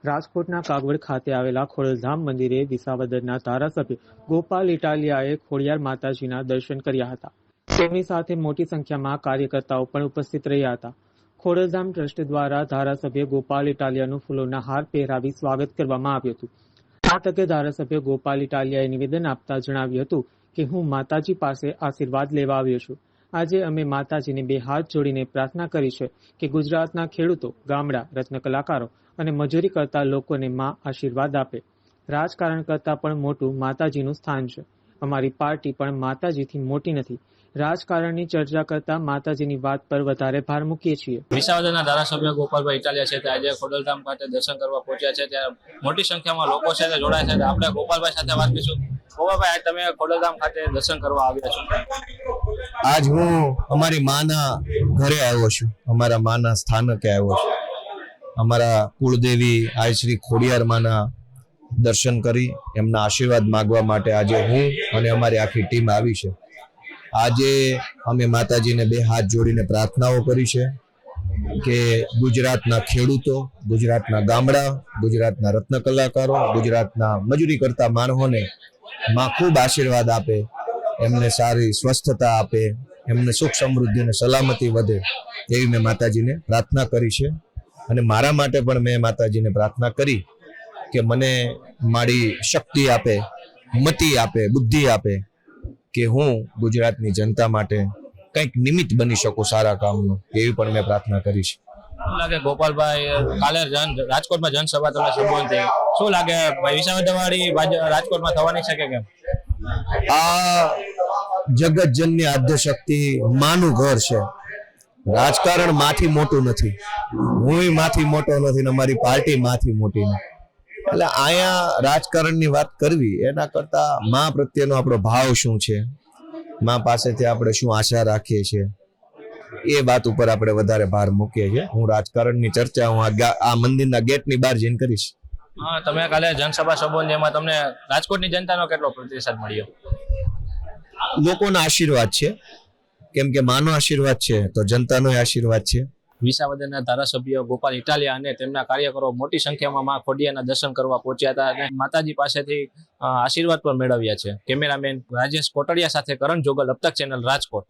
રાજકોટના કાગવડ ખાતે આવેલા ખોડલધામ મંદિરે વિસાવદરના ધારાસભ્ય ગોપાલ ઇટાલિયાએ ખોડિયાર માતાજીના દર્શન કર્યા હતા. તેમની સાથે મોટી સંખ્યામાં કાર્યકર્તાઓ પણ ઉપસ્થિત રહ્યા હતા. ખોડલધામ ટ્રસ્ટ દ્વારા ધારાસભ્ય ગોપાલ ઇટાલિયાનું ફૂલોના હાર પહેરાવી સ્વાગત કરવામાં આવ્યું હતું. આ તકે ધારાસભ્ય ગોપાલ ઇટાલિયાએ નિવેદન આપતા જણાવ્યું હતું કે હું માતાજી પાસે આશીર્વાદ લેવા આવ્યો છું. આજે અમે માતાજીને બે હાથ જોડીને પ્રાર્થના કરી છે કે ગુજરાતના ખેડૂતો, ગામડા, રત્ન કલાકારો અને મજૂરી કરતા લોકોને માં આશીર્વાદ આપે. રાજકારણ કરતાં પણ મોટું માતાજીનું સ્થાન છે. અમારી પાર્ટી પણ માતાજીથી મોટી નથી. રાજકારણની ચર્ચા કરતા માતાજીની વાત પર વધારે ભાર મૂકીએ છીએ. વિસાવદરના ધારાસભ્ય ગોપાલભાઈ ઇટાલિયા છે તે આજે ખોડલધામ ખાતે દર્શન કરવા પહોંચ્યા છે. ત્યાં મોટી સંખ્યામાં લોકો છે તે જોડાય છે. આપણે ગોપાલભાઈ સાથે વાત કરીશું. ગોપાલભાઈ, તમે ખોડલધામ ખાતે દર્શન કરવા આવ્યા છો. આજ હું અમારી માના ઘરે આવ્યો છું, અમારા માના સ્થાનકે આવ્યો છું. અમારા કુળદેવી આઈ શ્રી ખોડિયાર માના દર્શન કરી એમના આશીર્વાદ માંગવા માટે આજે હું અને અમારી આખી ટીમ આવી છે. આજે અમે માતાજીને બે હાથ જોડીને પ્રાર્થનાઓ કરી છે કે ગુજરાતના ખેડૂતો, ગુજરાતના ગામડા, ગુજરાતના રત્ન કલાકારો, ગુજરાતના મજૂરી કરતા માનવોને માં ખૂબ આશીર્વાદ આપે, એમને સારી સ્વસ્થતા આપે, એમને સુખ સમૃદ્ધિ અને સલામતી વધે એવી મેં માતાજીને પ્રાર્થના કરી છે. અને મારા માટે પણ મેં માતાજીને પ્રાર્થના કરી કે મને મારી શક્તિ આપે, મતિ આપે, બુદ્ધિ આપે કે હું ગુજરાતની જનતા માટે કંઈક નિમિત્ત બની શકું સારા કામનું, એવી પણ મેં પ્રાર્થના કરી છે. શું લાગે ગોપાલભાઈ, કાલે રાજકોટમાં જનસભા તમે સંબોધી, શું લાગે વિસાવદરવાળી રાજકોટમાં થવાની છે કે કેમ? આ જગતજનની આદ્યશક્તિ માનું ઘર છે. રાજકારણ માંથી મોટું નથી, હું માંથી મોટો નથી ને અમારી પાર્ટી માંથી મોટી નથી. એટલે અહીંયા રાજકારણની વાત કરવી એના કરતા માં પ્રત્યેનો આપણો ભાવ શું છે, માં પાસેથી આપણે શું આશા રાખીએ છીએ, એ વાત ઉપર આપણે વધારે ભાર મૂકીએ છીએ. હું રાજકારણની ચર્ચા હું આ મંદિરના ગેટની બહાર જઈને કરીશ. હા, તમે કાલે જનસભા સંબોધી, એમાં તમને રાજકોટની જનતાનો કેટલો પ્રતિસાદ મળ્યો? લોકોના આશીર્વાદ છે, કેમ કે માનો આશીર્વાદ છે તો જનતાનો આશીર્વાદ છે. વિસાવદરના ધારાસભ્ય ગોપાલ ઇટાલિયા અને તેમના કાર્યકરો મોટી સંખ્યામાં માં ખોડિયાના દર્શન કરવા પહોંચ્યા હતા અને માતાજી પાસેથી આશીર્વાદ પણ મેળવ્યા છે. કેમેરામેન રાજેશ કોટડિયા સાથે કરણ જોગલ, અબતક ચેનલ, રાજકોટ.